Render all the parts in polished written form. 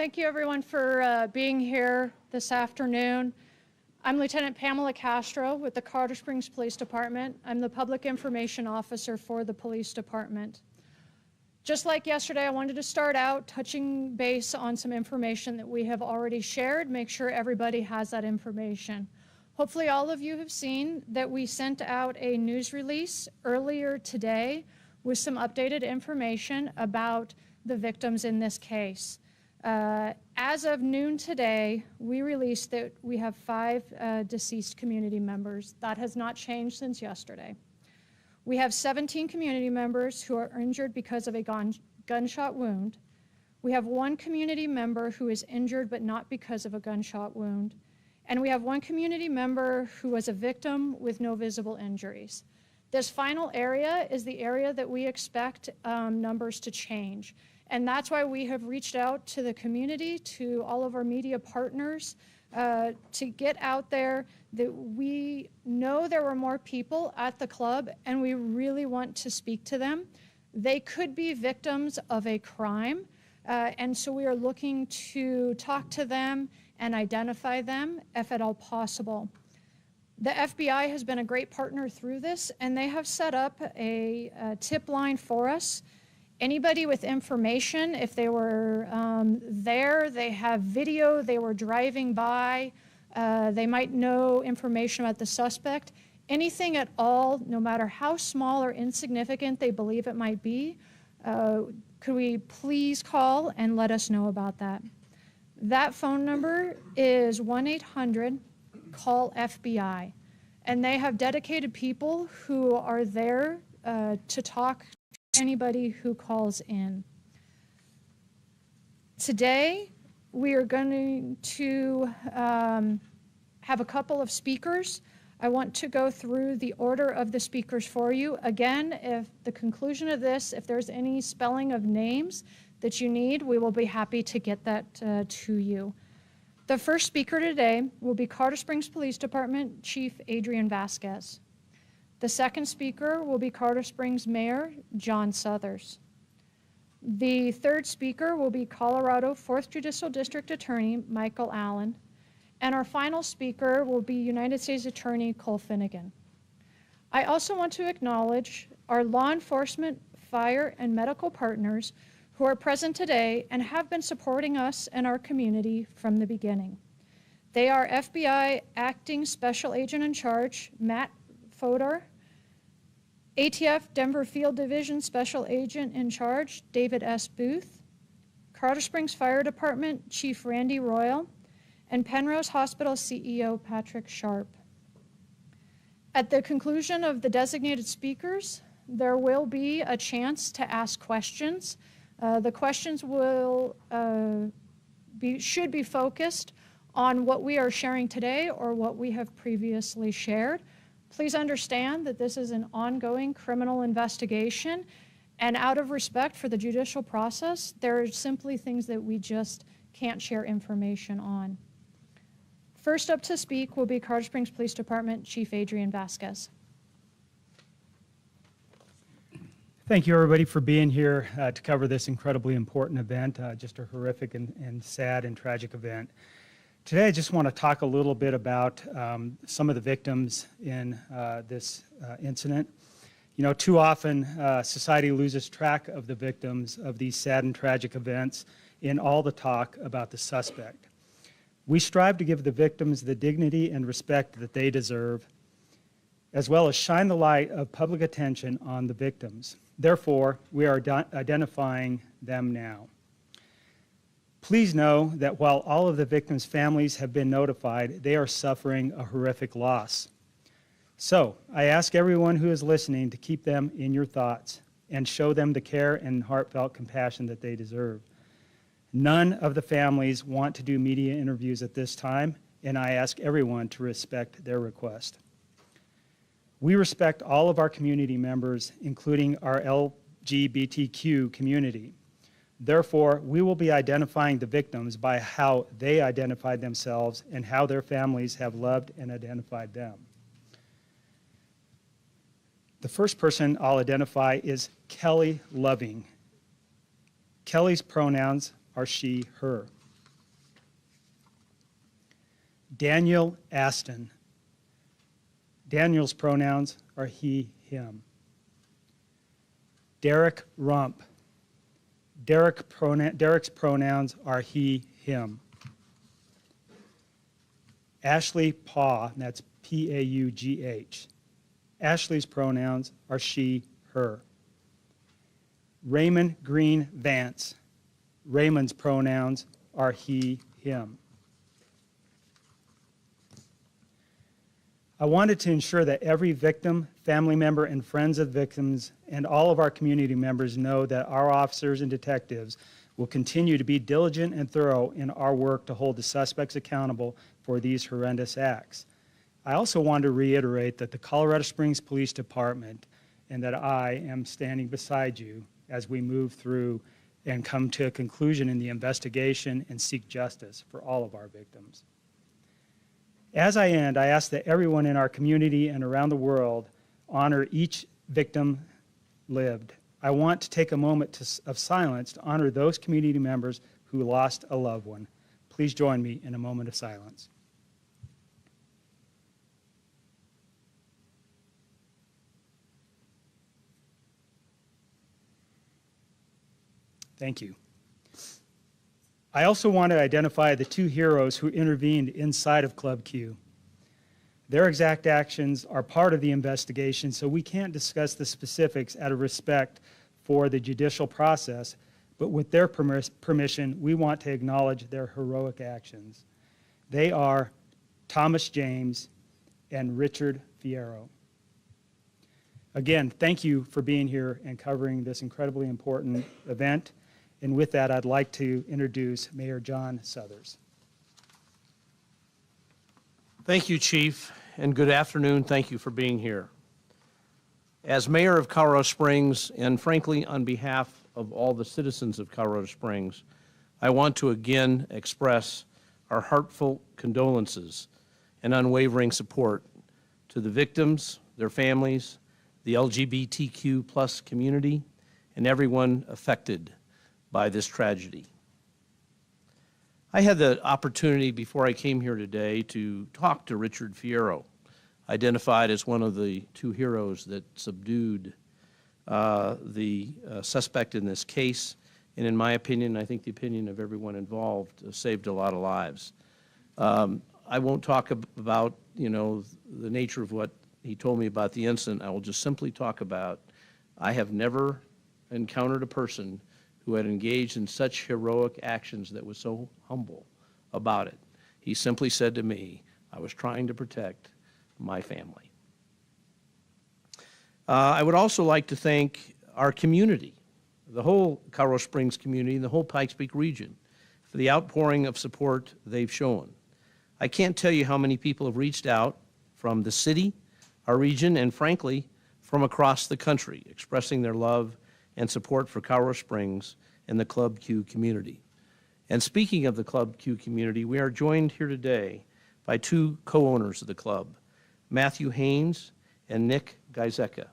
Thank you everyone for being here this afternoon. I'm Lieutenant Pamela Castro with the Colorado Springs Police Department. I'm the Public Information Officer for the Police Department. Just like yesterday, I wanted to start out touching base on some information that we have already shared, make sure everybody has that information. Hopefully all of you have seen that we sent out a news release earlier today with some updated information about the victims in this case. As of noon today, we released that we have 5 deceased community members. That has not changed since yesterday. We have 17 community members who are injured because of a gunshot wound. We have 1 community member who is injured but not because of a gunshot wound. And we have 1 community member who was a victim with no visible injuries. This final area is the area that we expect numbers to change. And that's why we have reached out to the community, to all of our media partners, to get out there that we know there were more people at the club and we really want to speak to them. They could be victims of a crime, and so we are looking to talk to them and identify them if at all possible. The FBI has been a great partner through this, and they have set up a tip line for us. Anybody with information, if they were there, they have video, they were driving by, they might know information about the suspect, anything at all, no matter how small or insignificant they believe it might be, could we please call and let us know about that? That phone number is 1-800-CALL-FBI, and they have dedicated people who are there to talk to anybody who calls in. Today, we are going to have a couple of speakers. I want to go through the order of the speakers for you. Again, if the conclusion of this, if there's any spelling of names that you need, we will be happy to get that to you. The first speaker today will be Colorado Springs Police Department Chief Adrian Vasquez. The second speaker will be Colorado Springs Mayor John Suthers. The third speaker will be Colorado 4th Judicial District Attorney Michael Allen. And our final speaker will be United States Attorney Cole Finnegan. I also want to acknowledge our law enforcement, fire, and medical partners who are present today and have been supporting us and our community from the beginning. They are FBI Acting Special Agent in Charge, Matt Fodor, ATF Denver Field Division Special Agent in Charge, David S. Booth, Colorado Springs Fire Department Chief Randy Royal, and Penrose Hospital CEO Patrick Sharp. At the conclusion of the designated speakers, there will be a chance to ask questions. The questions will should be focused on what we are sharing today or what we have previously shared. Please understand that this is an ongoing criminal investigation, and out of respect for the judicial process, there are simply things that we just can't share information on. First up to speak will be Colorado Springs Police Department Chief Adrian Vasquez. Thank you, everybody, for being here to cover this incredibly important event, just a horrific and sad and tragic event. Today, I just want to talk a little bit about some of the victims in this incident. You know, too often society loses track of the victims of these sad and tragic events in all the talk about the suspect. We strive to give the victims the dignity and respect that they deserve, as well as shine the light of public attention on the victims. Therefore, we are identifying them now. Please know that while all of the victims' families have been notified, they are suffering a horrific loss. So, I ask everyone who is listening to keep them in your thoughts and show them the care and heartfelt compassion that they deserve. None of the families want to do media interviews at this time, and I ask everyone to respect their request. We respect all of our community members, including our LGBTQ community. Therefore, we will be identifying the victims by how they identified themselves and how their families have loved and identified them. The first person I'll identify is Kelly Loving. Kelly's pronouns are she, her. Daniel Aston. Daniel's pronouns are he, him. Derek Rump. Derek's pronouns are he, him. Ashley Paugh, and that's P-A-U-G-H. Ashley's pronouns are she, her. Raymond Green Vance. Raymond's pronouns are he, him. I wanted to ensure that every victim, family member, and friends of victims, and all of our community members know that our officers and detectives will continue to be diligent and thorough in our work to hold the suspects accountable for these horrendous acts. I also want to reiterate that the Colorado Springs Police Department and that I am standing beside you as we move through and come to a conclusion in the investigation and seek justice for all of our victims. As I end, I ask that everyone in our community and around the world honor each victim lived. I want to take a moment of silence to honor those community members who lost a loved one. Please join me in a moment of silence. Thank you. I also want to identify the two heroes who intervened inside of Club Q. Their exact actions are part of the investigation, so we can't discuss the specifics out of respect for the judicial process, but with their permission, we want to acknowledge their heroic actions. They are Thomas James and Richard Fierro. Again, thank you for being here and covering this incredibly important event. And with that, I'd like to introduce Mayor John Suthers. Thank you, Chief, and good afternoon. Thank you for being here. As Mayor of Colorado Springs, and frankly, on behalf of all the citizens of Colorado Springs, I want to again express our heartfelt condolences and unwavering support to the victims, their families, the LGBTQ plus community, and everyone affected by this tragedy. I had the opportunity before I came here today to talk to Richard Fierro, identified as one of the two heroes that subdued the suspect in this case, and in my opinion, I think the opinion of everyone involved, saved a lot of lives. I won't talk about, the nature of what he told me about the incident. I will just simply talk about, I have never encountered a person who had engaged in such heroic actions that was so humble about it. He simply said to me, I was trying to protect my family. I would also like to thank our community, the whole Colorado Springs community and the whole Pikes Peak region for the outpouring of support they've shown. I can't tell you how many people have reached out from the city, our region, and frankly, from across the country, expressing their love and support for Colorado Springs and the Club Q community. And speaking of the Club Q community, we are joined here today by two co-owners of the club, Matthew Haynes and Nick Gizeka.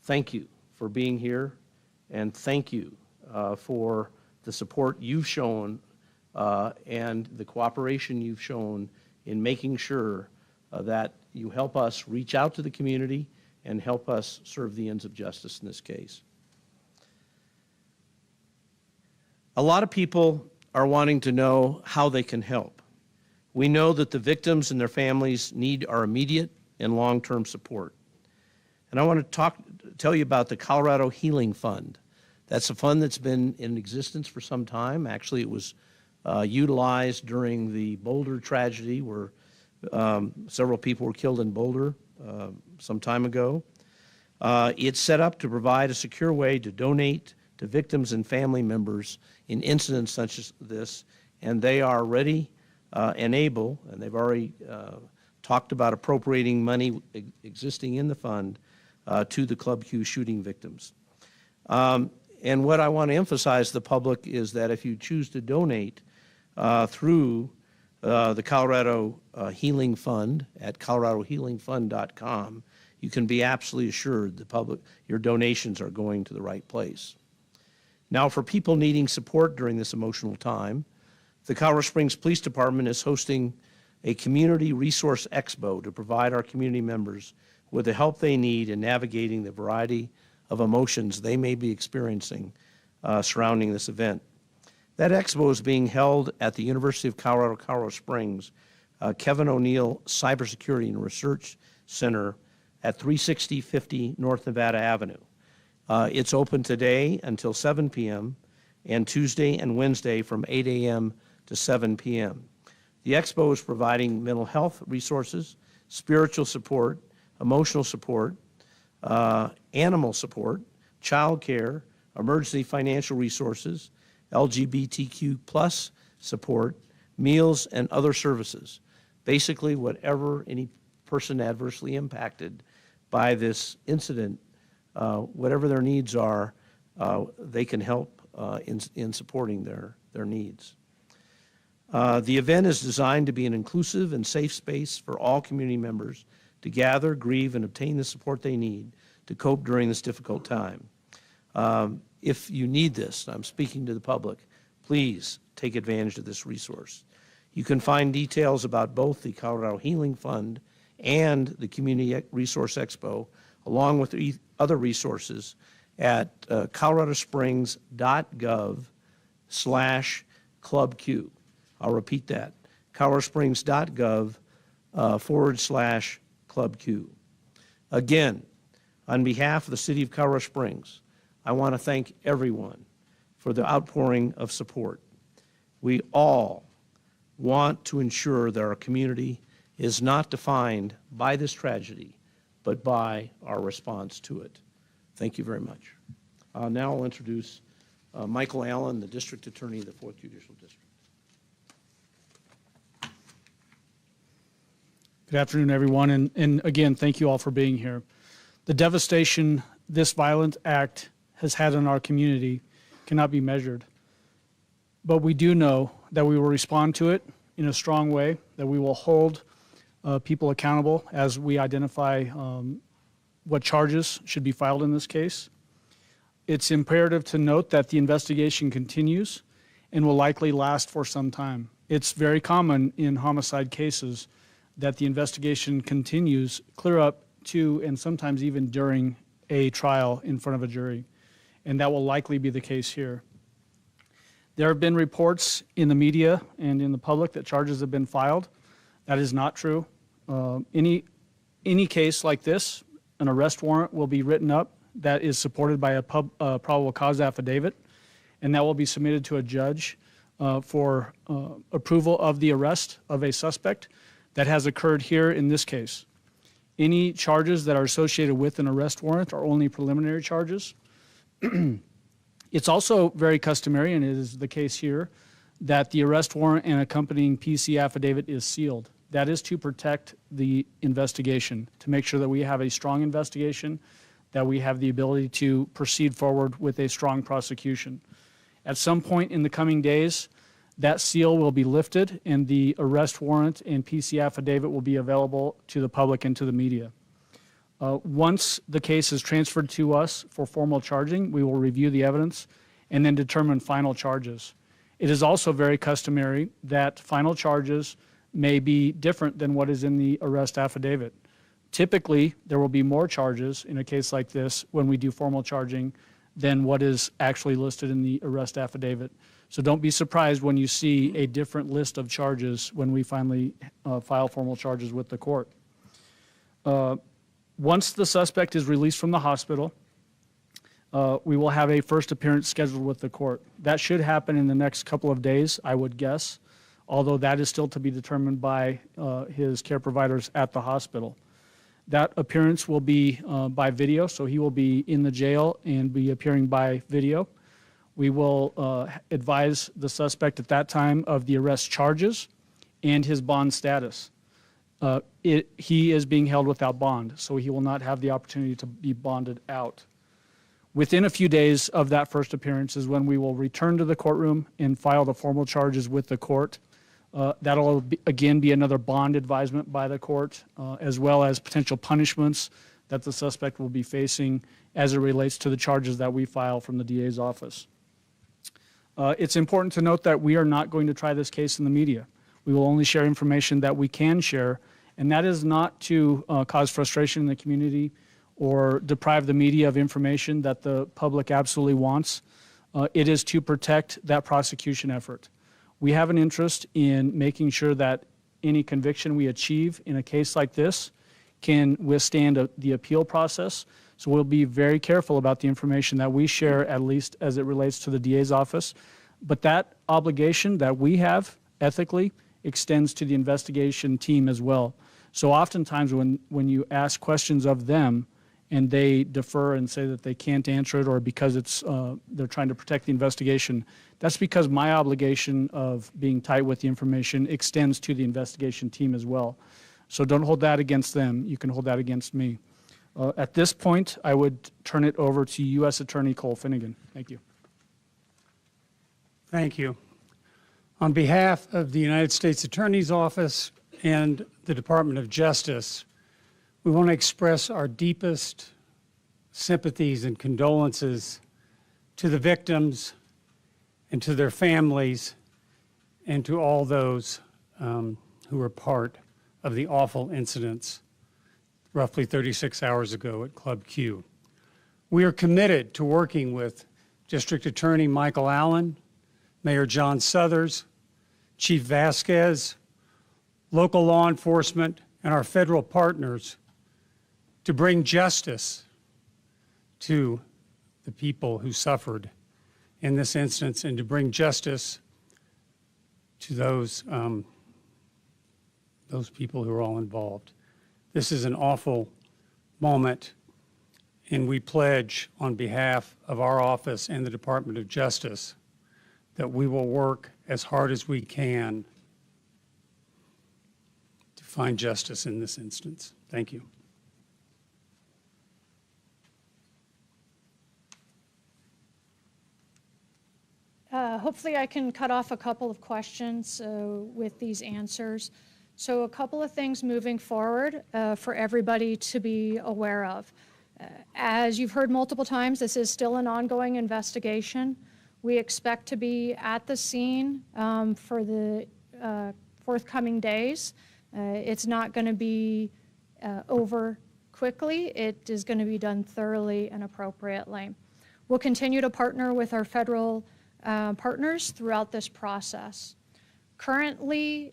Thank you for being here, and thank you for the support you've shown and the cooperation you've shown in making sure that you help us reach out to the community and help us serve the ends of justice in this case. A lot of people are wanting to know how they can help. We know that the victims and their families need our immediate and long-term support. And I want to tell you about the Colorado Healing Fund. That's a fund that's been in existence for some time. Actually, it was utilized during the Boulder tragedy where several people were killed in Boulder some time ago. It's set up to provide a secure way to donate to victims and family members in incidents such as this, and they are ready and able, and they've already talked about appropriating money existing in the fund to the Club Q shooting victims. And what I want to emphasize to the public is that if you choose to donate through the Colorado Healing Fund at coloradohealingfund.com, you can be absolutely assured the public, your donations are going to the right place. Now, for people needing support during this emotional time, the Colorado Springs Police Department is hosting a community resource expo to provide our community members with the help they need in navigating the variety of emotions they may be experiencing surrounding this event. That expo is being held at the University of Colorado Springs, Kevin O'Neill Cybersecurity and Research Center at 36050 North Nevada Avenue. It's open today until 7 p.m. and Tuesday and Wednesday from 8 a.m. to 7 p.m. The expo is providing mental health resources, spiritual support, emotional support, animal support, child care, emergency financial resources, LGBTQ plus support, meals, and other services. Basically, whatever any person adversely impacted by this incident, whatever their needs are, they can help in supporting their needs. The event is designed to be an inclusive and safe space for all community members to gather, grieve, and obtain the support they need to cope during this difficult time. If you need this, I'm speaking to the public, please take advantage of this resource. You can find details about both the Colorado Healing Fund and the Community Resource Expo, along with other resources at coloradosprings.gov/ClubQ. I'll repeat that, coloradosprings.gov/ClubQ. Again, on behalf of the City of Colorado Springs, I want to thank everyone for the outpouring of support. We all want to ensure that our community is not defined by this tragedy, but by our response to it. Thank you very much. Now I'll introduce Michael Allen, the District Attorney of the 4th Judicial District. Good afternoon, everyone, and again, thank you all for being here. The devastation this violent act has had on our community cannot be measured, but we do know that we will respond to it in a strong way, that we will hold people accountable as we identify what charges should be filed in this case. It's imperative to note that the investigation continues and will likely last for some time. It's very common in homicide cases that the investigation continues clear up to and sometimes even during a trial in front of a jury, and that will likely be the case here. There have been reports in the media and in the public that charges have been filed. That is not true. Any case like this, an arrest warrant will be written up that is supported by a probable cause affidavit, and that will be submitted to a judge for approval of the arrest of a suspect. That has occurred here in this case. Any charges that are associated with an arrest warrant are only preliminary charges. It's also very customary, and it is the case here, that the arrest warrant and accompanying PC affidavit is sealed. That is to protect the investigation, to make sure that we have a strong investigation, that we have the ability to proceed forward with a strong prosecution. At some point in the coming days, that seal will be lifted and the arrest warrant and PC affidavit will be available to the public and to the media. Once the case is transferred to us for formal charging, we will review the evidence and then determine final charges. It is also very customary that final charges may be different than what is in the arrest affidavit. Typically, there will be more charges in a case like this when we do formal charging than what is actually listed in the arrest affidavit. So don't be surprised when you see a different list of charges when we finally file formal charges with the court. Once the suspect is released from the hospital, we will have a first appearance scheduled with the court. That should happen in the next couple of days, I would guess, although that is still to be determined by his care providers at the hospital. That appearance will be by video, so he will be in the jail and be appearing by video. We will advise the suspect at that time of the arrest charges and his bond status. He is being held without bond, so he will not have the opportunity to be bonded out. Within a few days of that first appearance is when we will return to the courtroom and file the formal charges with the court. That'll again be another bond advisement by the court, as well as potential punishments that the suspect will be facing as it relates to the charges that we file from the DA's office. It's important to note that we are not going to try this case in the media. We will only share information that we can share, and that is not to cause frustration in the community or deprive the media of information that the public absolutely wants. It is to protect that prosecution effort. We have an interest in making sure that any conviction we achieve in a case like this can withstand the appeal process. So we'll be very careful about the information that we share, at least as it relates to the DA's office. But that obligation that we have ethically extends to the investigation team as well. So oftentimes when you ask questions of them and they defer and say that they can't answer it, or because it's they're trying to protect the investigation, that's because my obligation of being tight with the information extends to the investigation team as well. So don't hold that against them. You can hold that against me. At this point, I would turn it over to U.S. Attorney Cole Finnegan. Thank you. Thank you. On behalf of the United States Attorney's Office and the Department of Justice, we want to express our deepest sympathies and condolences to the victims and to their families and to all those who were part of the awful incidents roughly 36 hours ago at Club Q. We are committed to working with District Attorney Michael Allen, Mayor John Suthers, Chief Vasquez, local law enforcement, and our federal partners to bring justice to the people who suffered in this instance, and to bring justice to those people who are all involved. This is an awful moment, and we pledge on behalf of our office and the Department of Justice that we will work as hard as we can to find justice in this instance. Thank you. Hopefully I can cut off a couple of questions with these answers. So a couple of things moving forward for everybody to be aware of. As you've heard multiple times, this is still an ongoing investigation. We expect to be at the scene for the forthcoming days. It's not going to be over quickly. It is going to be done thoroughly and appropriately. We'll continue to partner with our federal partners throughout this process. Currently,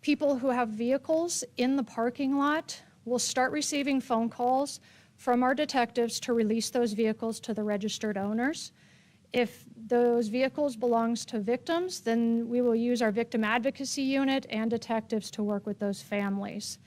people who have vehicles in the parking lot will start receiving phone calls from our detectives to release those vehicles to the registered owners. If those vehicles belongs to victims, then we will use our victim advocacy unit and detectives to work with those families.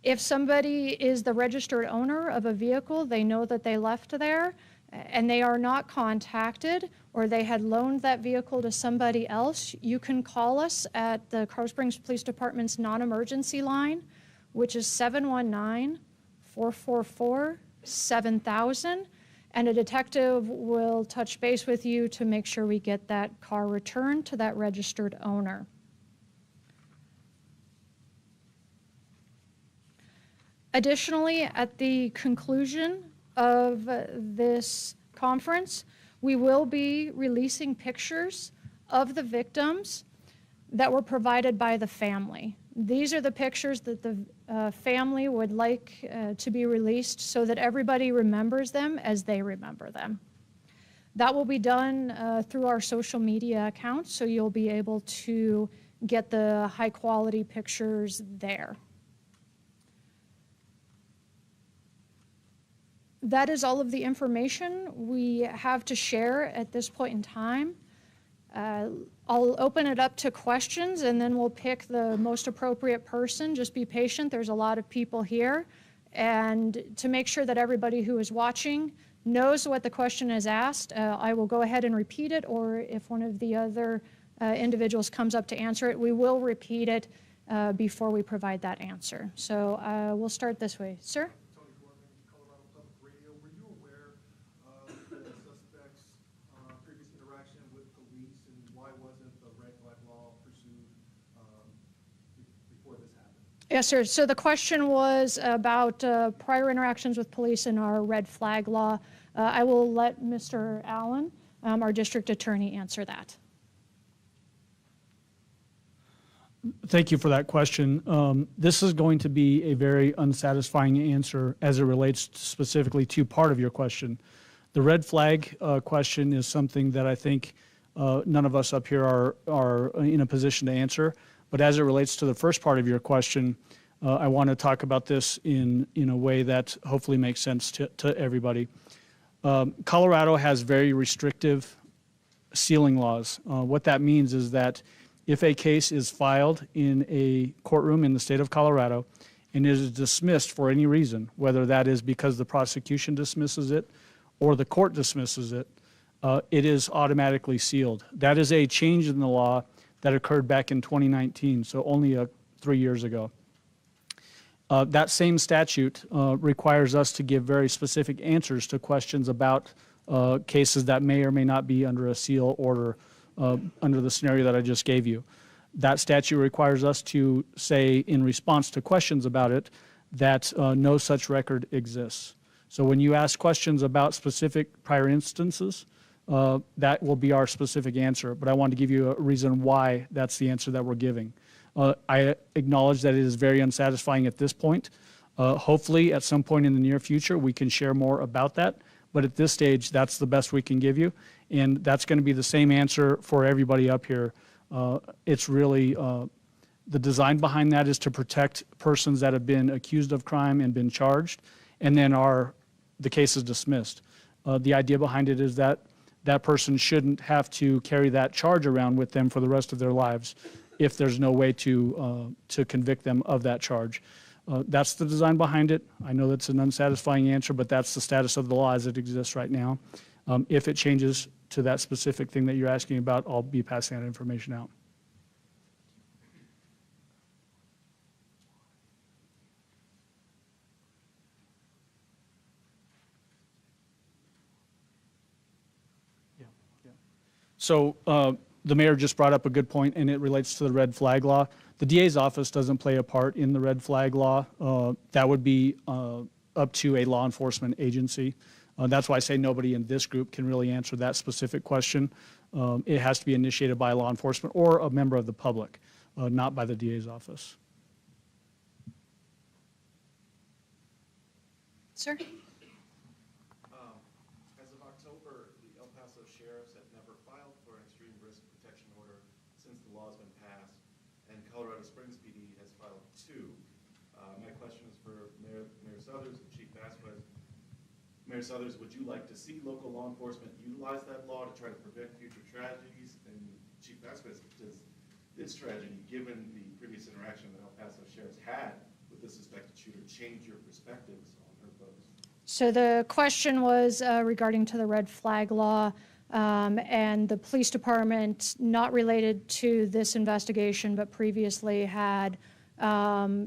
If somebody is the registered owner of a vehicle, they know that they left there and they are not contacted, or they had loaned that vehicle to somebody else, you can call us at the Colorado Springs Police Department's non-emergency line, which is 719-444-7000, and a detective will touch base with you to make sure we get that car returned to that registered owner. Additionally, at the conclusion of this conference, we will be releasing pictures of the victims that were provided by the family. These are the pictures that the family would like to be released so that everybody remembers them as they remember them. That will be done through our social media accounts, so you'll be able to get the high quality pictures there. That is all of the information we have to share at this point in time. I'll open it up to questions and then we'll pick the most appropriate person. Just be patient, there's a lot of people here. And to make sure that everybody who is watching knows what the question is asked, I will go ahead and repeat it, or if one of the other individuals comes up to answer it, we will repeat it before we provide that answer. So we'll start this way. Sir? Yes, sir. So the question was about prior interactions with police and our red flag law. I will let Mr. Allen, our district attorney, answer that. Thank you for that question. This is going to be a very unsatisfying answer as it relates specifically to part of your question. The red flag question is something that I think none of us up here are in a position to answer. But as it relates to the first part of your question, I want to talk about this in a way that hopefully makes sense to everybody. Colorado has very restrictive sealing laws. What that means is that if a case is filed in a courtroom in the state of Colorado and it is dismissed for any reason, whether that is because the prosecution dismisses it or the court dismisses it, it is automatically sealed. That is a change in the law that occurred back in 2019, so only 3 years ago. That same statute requires us to give very specific answers to questions about cases that may or may not be under a seal order under the scenario that I just gave you. That statute requires us to say in response to questions about it that no such record exists. So when you ask questions about specific prior instances, that will be our specific answer. But I want to give you a reason why that's the answer that we're giving. I acknowledge that it is very unsatisfying at this point. Hopefully, at some point in the near future, we can share more about that. But at this stage, that's the best we can give you. And that's going to be the same answer for everybody up here. It's really, the design behind that is to protect persons that have been accused of crime and been charged, and then the case is dismissed. The idea behind it is that that person shouldn't have to carry that charge around with them for the rest of their lives if there's no way to convict them of that charge. That's the design behind it. I know that's an unsatisfying answer, but that's the status of the law as it exists right now. If it changes to that specific thing that you're asking about, I'll be passing that information out. So the mayor just brought up a good point, and it relates to the red flag law. The DA's office doesn't play a part in the red flag law. That would be up to a law enforcement agency. That's why I say nobody in this group can really answer that specific question. It has to be initiated by law enforcement or a member of the public, not by the DA's office. Sir? As of October, the El Paso sheriffs have never filed for an extreme risk protection order since the law has been passed, and Colorado Springs PD has filed 2. My question is for Mayor Southers and Chief Vasquez. Mayor Southers, would you like to see local law enforcement utilize that law to try to prevent future tragedies? And Chief Vasquez, does this tragedy, given the previous interaction that El Paso sheriffs had with the suspected shooter, change your perspectives on her post? So the question was regarding to the red flag law and the police department, not related to this investigation, but previously had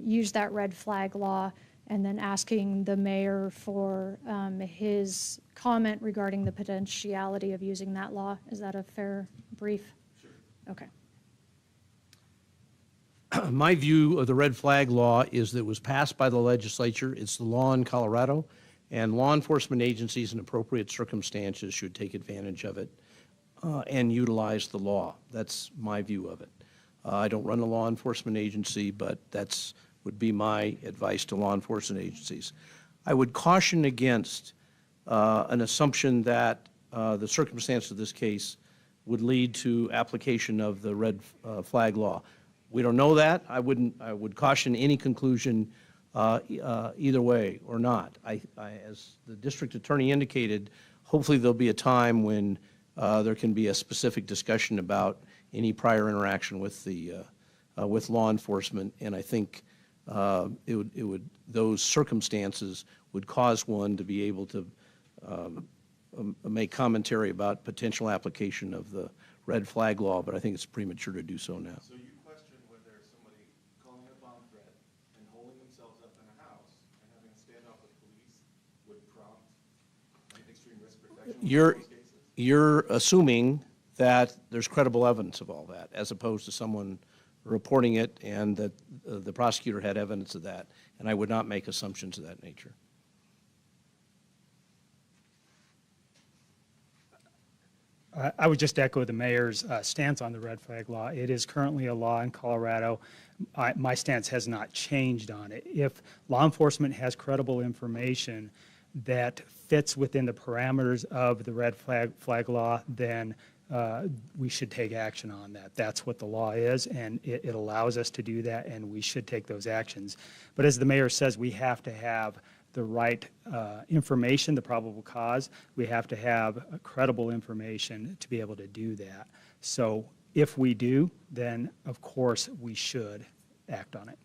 used that red flag law, and then asking the mayor for his comment regarding the potentiality of using that law. Is that a fair brief? Sure. Okay. My view of the red flag law is that it was passed by the legislature. It's the law in Colorado, and law enforcement agencies in appropriate circumstances should take advantage of it and utilize the law. That's my view of it. I don't run a law enforcement agency, but that's would be my advice to law enforcement agencies. I would caution against an assumption that the circumstance of this case would lead to application of the red flag law. We don't know that. I would caution any conclusion either way or not. As the district attorney indicated, hopefully there'll be a time when there can be a specific discussion about any prior interaction with the with law enforcement, and I think those circumstances would cause one to be able to make commentary about potential application of the red flag law, but I think it's premature to do so now. So you question whether somebody calling a bomb threat and holding themselves up in a house and having a standoff with police would prompt an extreme risk protection in those cases? You're assuming that there's credible evidence of all that, as opposed to someone reporting it and that the prosecutor had evidence of that, and I would not make assumptions of that nature. I would just echo the mayor's stance on the red flag law. It is currently a law in Colorado. My stance has not changed on it. If law enforcement has credible information that fits within the parameters of the red flag law, then we should take action on that. That's what the law is, and it allows us to do that, and we should take those actions. But as the mayor says, we have to have the right information, the probable cause. We have to have credible information to be able to do that. So if we do, then of course we should act on it.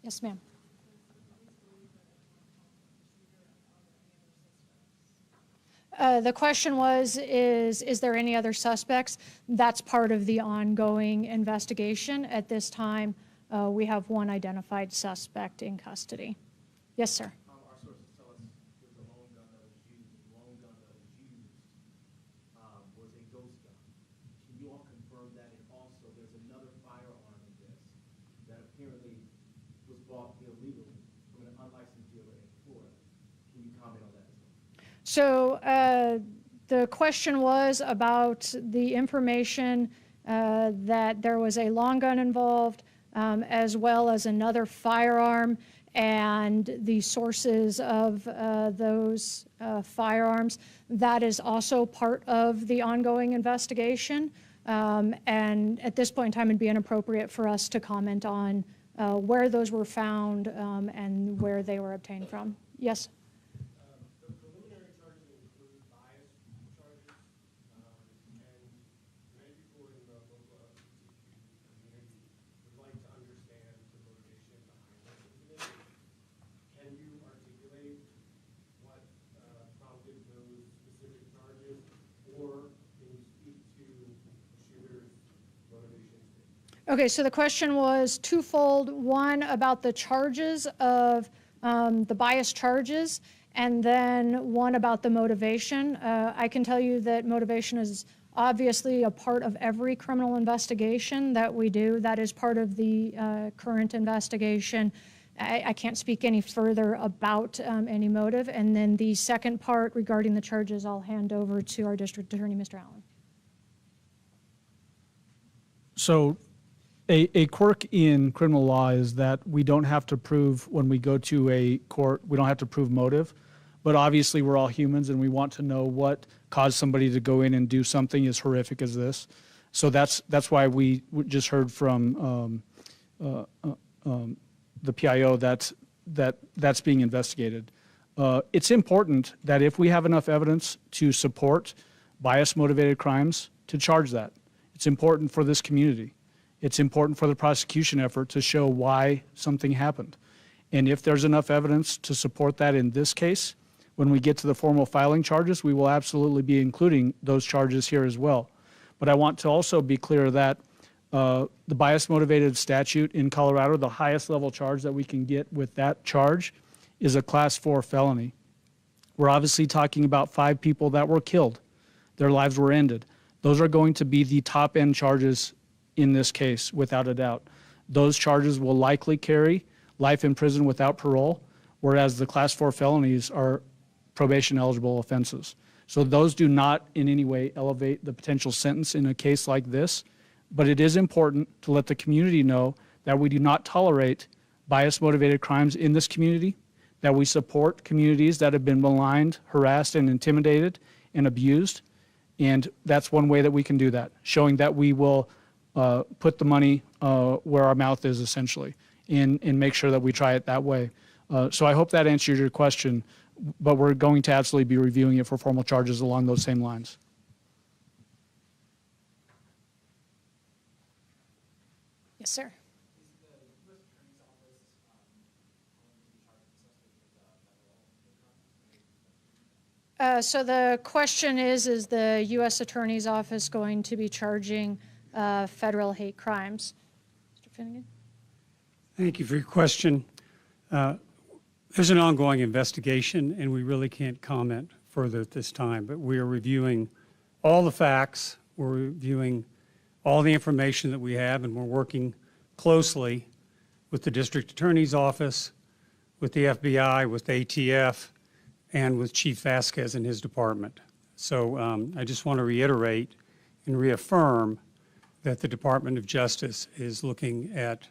Yes, ma'am. The question was, is there any other suspects? That's part of the ongoing investigation. At this time, we have one identified suspect in custody. Yes, sir. Our sources tell us there's a lone gun that was used. The lone gun that was used was a ghost gun. Can you all confirm that? And also, there's another firearm in this that apparently was bought illegally from an unlicensed dealer in Florida. Can you comment on that as well? So the question was about the information that there was a long gun involved, as well as another firearm, and the sources of those firearms. That is also part of the ongoing investigation. And at this point in time, it'd be inappropriate for us to comment on where those were found and where they were obtained from. Yes? The preliminary charges include bias charges, and many people in the local LGBTQ community would like to understand the motivation behind this incident. Can you articulate what prompted those specific charges, or can you speak to the shooter's motivations? Okay, so the question was twofold. One, about the charges of the bias charges, and then one about the motivation. I can tell you that motivation is obviously a part of every criminal investigation that we do. That is part of the current investigation. I can't speak any further about any motive. And then the second part regarding the charges, I'll hand over to our district attorney, Mr. Allen. So a quirk in criminal law is that we don't have to prove, when we go to a court, we don't have to prove motive. But obviously we're all humans and we want to know what caused somebody to go in and do something as horrific as this. So that's why we just heard from the PIO that's being investigated. It's important that if we have enough evidence to support bias-motivated crimes, to charge that. It's important for this community. It's important for the prosecution effort to show why something happened. And if there's enough evidence to support that in this case, when we get to the formal filing charges, we will absolutely be including those charges here as well. But I want to also be clear that the bias-motivated statute in Colorado, the highest level charge that we can get with that charge is a Class 4 felony. We're obviously talking about 5 people that were killed. Their lives were ended. Those are going to be the top-end charges in this case, without a doubt. Those charges will likely carry life in prison without parole, whereas the Class 4 felonies are probation-eligible offenses. So those do not in any way elevate the potential sentence in a case like this, but it is important to let the community know that we do not tolerate bias-motivated crimes in this community, that we support communities that have been maligned, harassed, and intimidated and abused, and that's one way that we can do that, showing that we will put the money where our mouth is, essentially, and make sure that we try it that way. So I hope that answered your question, but we're going to absolutely be reviewing it for formal charges along those same lines. Yes, sir. So the question is the U.S. Attorney's Office going to be charging federal hate crimes? Mr. Finnegan? Thank you for your question. There's an ongoing investigation, and we really can't comment further at this time, but we are reviewing all the facts. We're reviewing all the information that we have, and we're working closely with the District Attorney's Office, with the FBI, with ATF, and with Chief Vasquez and his department. So I just want to reiterate and reaffirm that the Department of Justice is looking at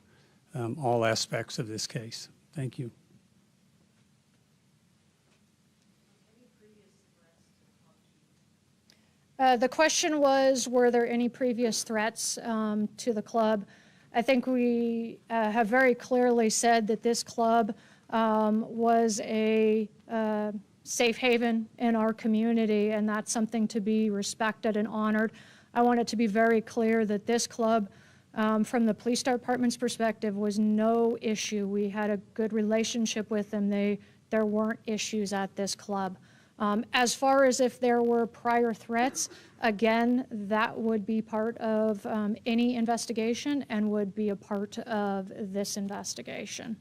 all aspects of this case. Thank you. The question was, were there any previous threats to the club? I think we have very clearly said that this club was a safe haven in our community, and that's something to be respected and honored. I want it to be very clear that this club, from the police department's perspective, was no issue. We had a good relationship with them. There weren't issues at this club. As far as if there were prior threats, again, that would be part of any investigation and would be a part of this investigation.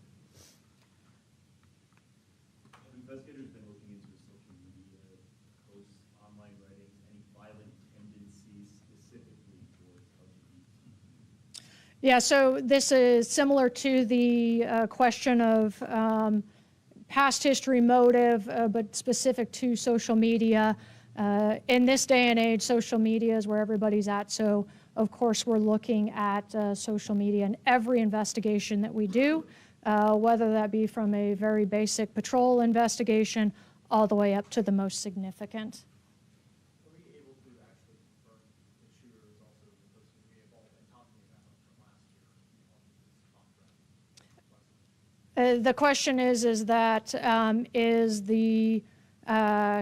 Have investigators been looking into social media posts, online writings, any violent tendencies specifically towards LGBT? Yeah, so this is similar to the question of past history, motive, but specific to social media. In this day and age, social media is where everybody's at. So, of course, we're looking at social media in every investigation that we do, whether that be from a very basic patrol investigation all the way up to the most significant. Are we able to actually confirm the shooter is also the person we have all been talking about from last year on this contract? The question is that is the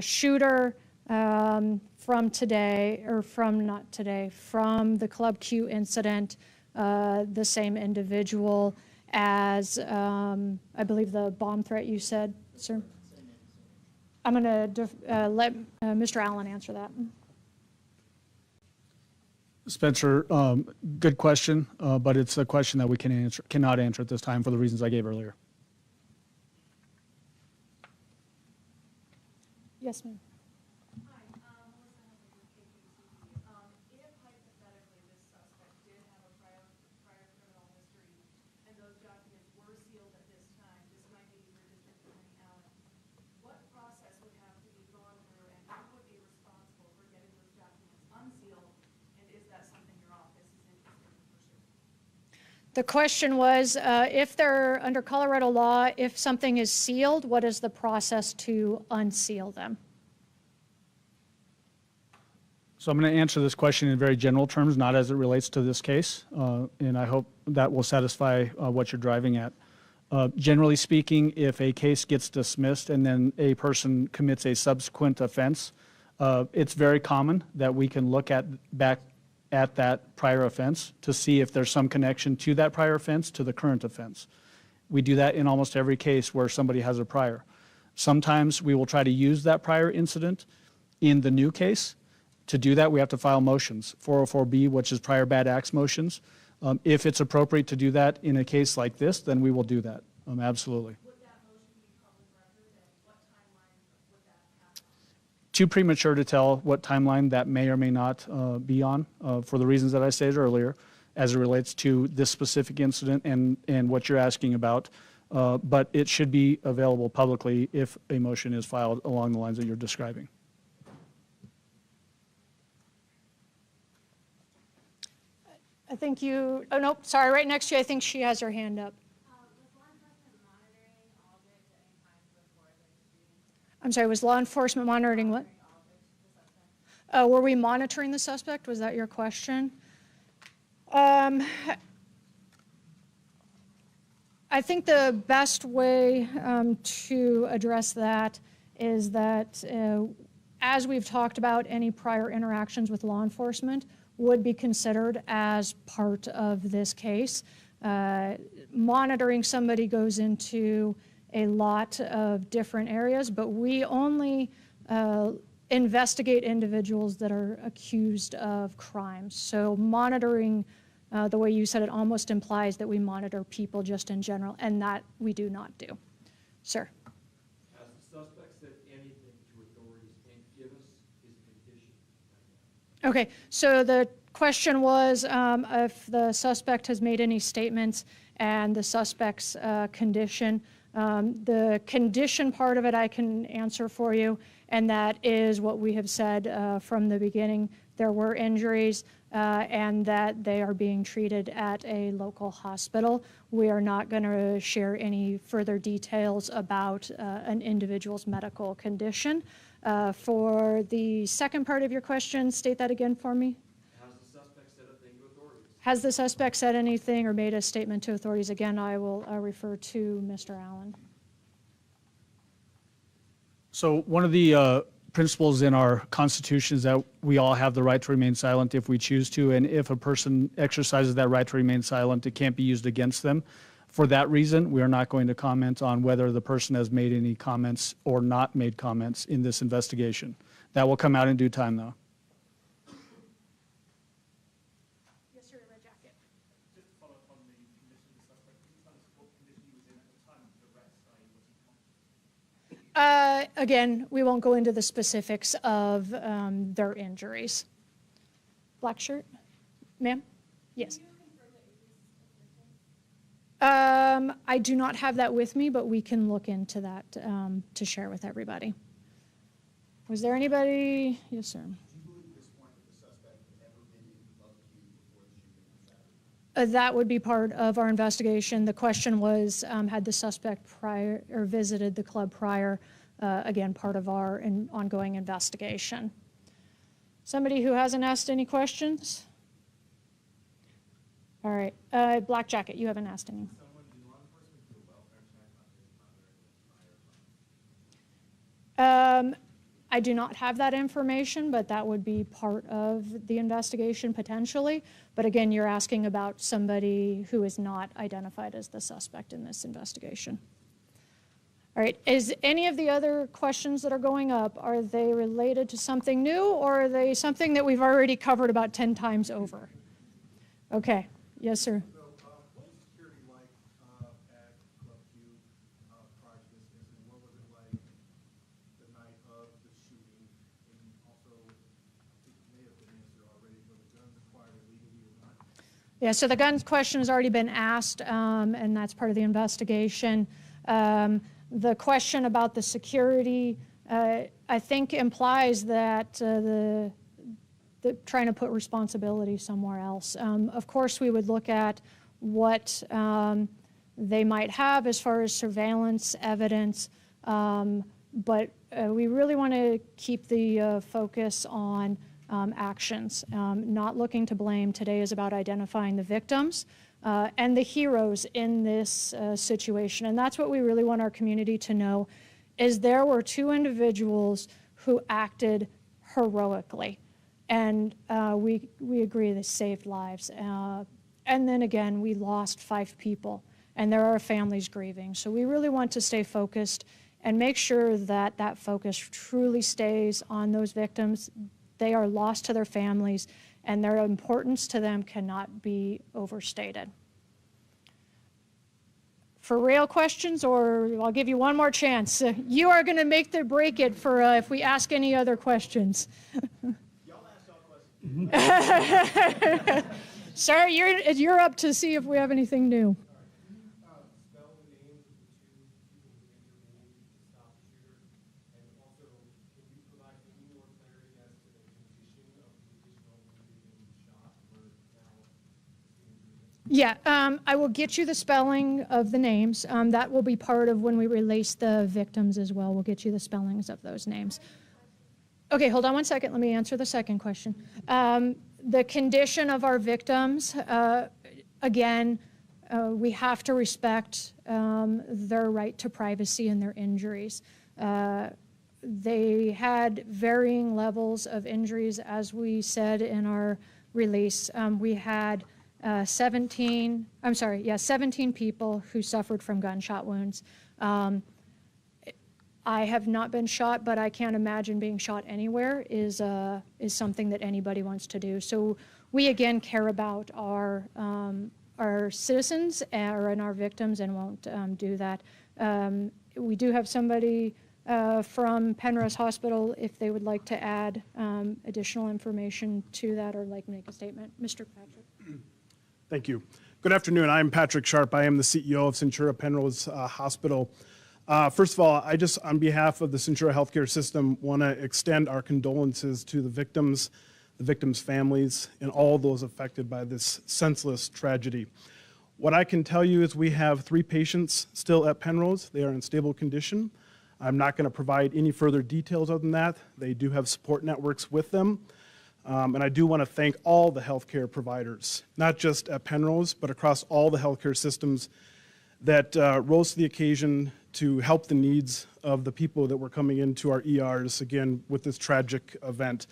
shooter from today, or from not today, from the Club Q incident, the same individual as, I believe, the bomb threat you said, sir? I'm going to let Mr. Allen answer that. Spencer, good question, but it's a question that we cannot answer at this time for the reasons I gave earlier. Yes, ma'am. Hi, Melissa Henry with KKTV. If hypothetically this suspect did have a prior criminal history and those documents were sealed at this time, this might be for District Attorney Allen, what process would have to be gone through and who would be responsible for getting those documents unsealed, and is that something your office is interested in pursuing? The question was, if they're under Colorado law, if something is sealed, what is the process to unseal them? So I'm going to answer this question in very general terms, not as it relates to this case, and I hope that will satisfy what you're driving at. Generally speaking, if a case gets dismissed and then a person commits a subsequent offense, it's very common that we can look back at that prior offense to see if there's some connection to that prior offense to the current offense. We do that in almost every case where somebody has a prior. Sometimes we will try to use that prior incident in the new case. To do that, we have to file motions, 404B, which is prior bad acts motions. If it's appropriate to do that in a case like this, then we will do that, absolutely. Would that motion be public record, and what timeline would that happen? Too premature to tell what timeline that may or may not be on for the reasons that I stated earlier as it relates to this specific incident and what you're asking about. But it should be available publicly if a motion is filed along the lines that you're describing. I think you, oh, nope, sorry, right next to you, I think she has her hand up. Was law enforcement monitoring all of it at any time before the shooting? I'm sorry, was law enforcement monitoring what? All of it, the suspect? Were we monitoring the suspect? Was that your question? I think the best way to address that is that as we've talked about, any prior interactions with law enforcement would be considered as part of this case. Monitoring somebody goes into a lot of different areas, but we only investigate individuals that are accused of crimes. So monitoring, the way you said it, almost implies that we monitor people just in general, and that we do not do. Sir. Has the suspect said anything to authorities and give us his condition? Okay, so the question was if the suspect has made any statements and the suspect's condition. The condition part of it I can answer for you, and that is what we have said from the beginning. There were injuries and that they are being treated at a local hospital. We are not going to share any further details about an individual's medical condition. For the second part of your question, state that again for me. Has the suspect said a thing to authorities? Has the suspect said anything or made a statement to authorities? Again, I will refer to Mr. Allen. So one of the principles in our Constitution is that we all have the right to remain silent if we choose to, and if a person exercises that right to remain silent, it can't be used against them. For that reason, we are not going to comment on whether the person has made any comments or not made comments in this investigation. That will come out in due time, though. Yes, sir, red jacket. Just to follow up on the condition of the suspect, can you tell us what condition he was in at the time of the arrest? Was he Again, we won't go into the specifics of their injuries. Black shirt? Ma'am? Yes. I do not have that with me, but we can look into that to share with everybody. Was there anybody? Yes, sir. Do you believe at this point that the suspect had ever been in Club Q before the shooting on Saturday? That would be part of our investigation. The question was, had the suspect prior or visited the club prior? Again, part of our ongoing investigation. Somebody who hasn't asked any questions? All right. Black jacket, you haven't asked any. Someone in law enforcement do a welfare check on his mother and his prior. I do not have that information, but that would be part of the investigation potentially. But again, you're asking about somebody who is not identified as the suspect in this investigation. All right, is any of the other questions that are going up, are they related to something new or are they something that we've already covered about 10 times over? Okay, yes, sir. So, what was security like at Club Q prior to this incident? What was it like the night of the shooting? And also, I think it may have been answered already, were the guns acquired illegally or not? Yeah, so the guns question has already been asked, and that's part of the investigation. The question about the security, I think implies that the trying to put responsibility somewhere else. Of course, we would look at what they might have as far as surveillance evidence, but we really want to keep the focus on actions, not looking to blame. Today is about identifying the victims and the heroes in this situation. And that's what we really want our community to know, is there were two individuals who acted heroically. And we agree they saved lives. And then again, we lost 5 people, and there are families grieving. So we really want to stay focused and make sure that that focus truly stays on those victims. They are lost to their families, and their importance to them cannot be overstated. For real questions, or I'll give you one more chance. You are going to make the break it for if we ask any other questions. Y'all asked all questions. Sir, you're up to see if we have anything new. Can you spell the names of the two people who intervened to stop the shooter? And also, can you provide any more clarity as to the condition of the additional wounded and shot or now the injury? Yeah, I will get you the spelling of the names. That will be part of when we release the victims as well. We'll get you the spellings of those names. Okay, hold on one second. Let me answer the second question. The condition of our victims, again, we have to respect their right to privacy and their injuries. They had varying levels of injuries, as we said in our release. We had 17 people who suffered from gunshot wounds. I have not been shot, but I can't imagine being shot anywhere is something that anybody wants to do. So we again care about our citizens and our victims, and won't do that. We do have somebody from Penrose Hospital if they would like to add additional information to that or like make a statement. Mr. Patrick. Thank you. Good afternoon. I'm Patrick Sharp. I am the CEO of Centura Penrose Hospital. First of all, I just, on behalf of the Centura healthcare system, want to extend our condolences to the victims' families, and all those affected by this senseless tragedy. What I can tell you is we have 3 patients still at Penrose. They are in stable condition. I'm not going to provide any further details other than that. They do have support networks with them. And I do want to thank all the healthcare providers, not just at Penrose, but across all the healthcare systems that rose to the occasion to help the needs of the people that were coming into our ERs, again, with this tragic event.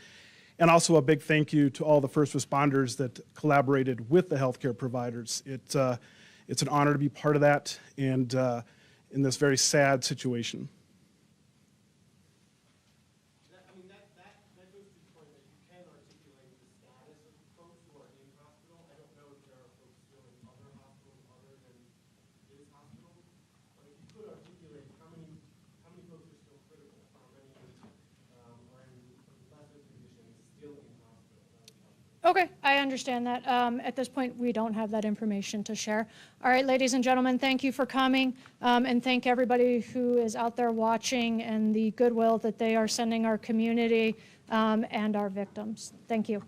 And also a big thank you to all the first responders that collaborated with the healthcare providers. It's an honor to be part of that, and in this very sad situation. That goes to the point that you can articulate the status of folks who are in hospital. I don't know if there are folks still in other hospitals other than this hospital, but if you could articulate how many folks are still critical, how many are in lesser conditions still in hospital. Okay, I understand that. At this point, we don't have that information to share. All right, ladies and gentlemen, thank you for coming, and thank everybody who is out there watching and the goodwill that they are sending our community and our victims. Thank you.